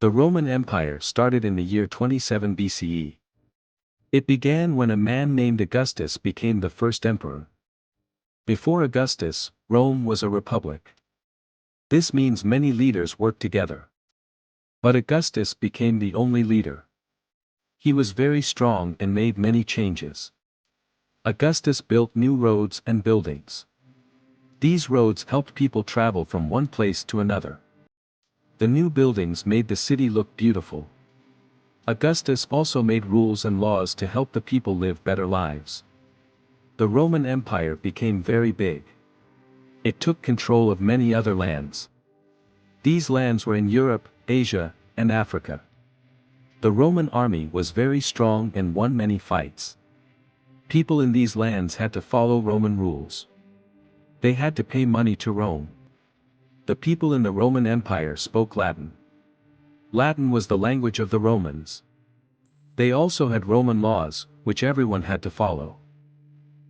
The Roman Empire started in the year 27 BCE. It began when a man named Augustus became the first emperor. Before Augustus, Rome was a republic. This means many leaders worked together. But Augustus became the only leader. He was very strong and made many changes. Augustus built new roads and buildings. These roads helped people travel from one place to another. The new buildings made the city look beautiful. Augustus also made rules and laws to help the people live better lives. The Roman Empire became very big. It took control of many other lands. These lands were in Europe, Asia, and Africa. The Roman army was very strong and won many fights. People in these lands had to follow Roman rules. They had to pay money to Rome. The people in the Roman Empire spoke Latin. Latin was the language of the Romans. They also had Roman laws, which everyone had to follow.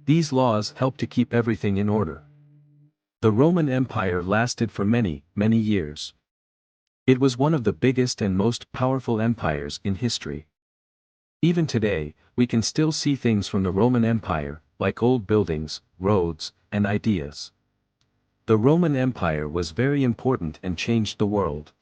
These laws helped to keep everything in order. The Roman Empire lasted for many, many years. It was one of the biggest and most powerful empires in history. Even today, we can still see things from the Roman Empire, like old buildings, roads, and ideas. The Roman Empire was very important and changed the world.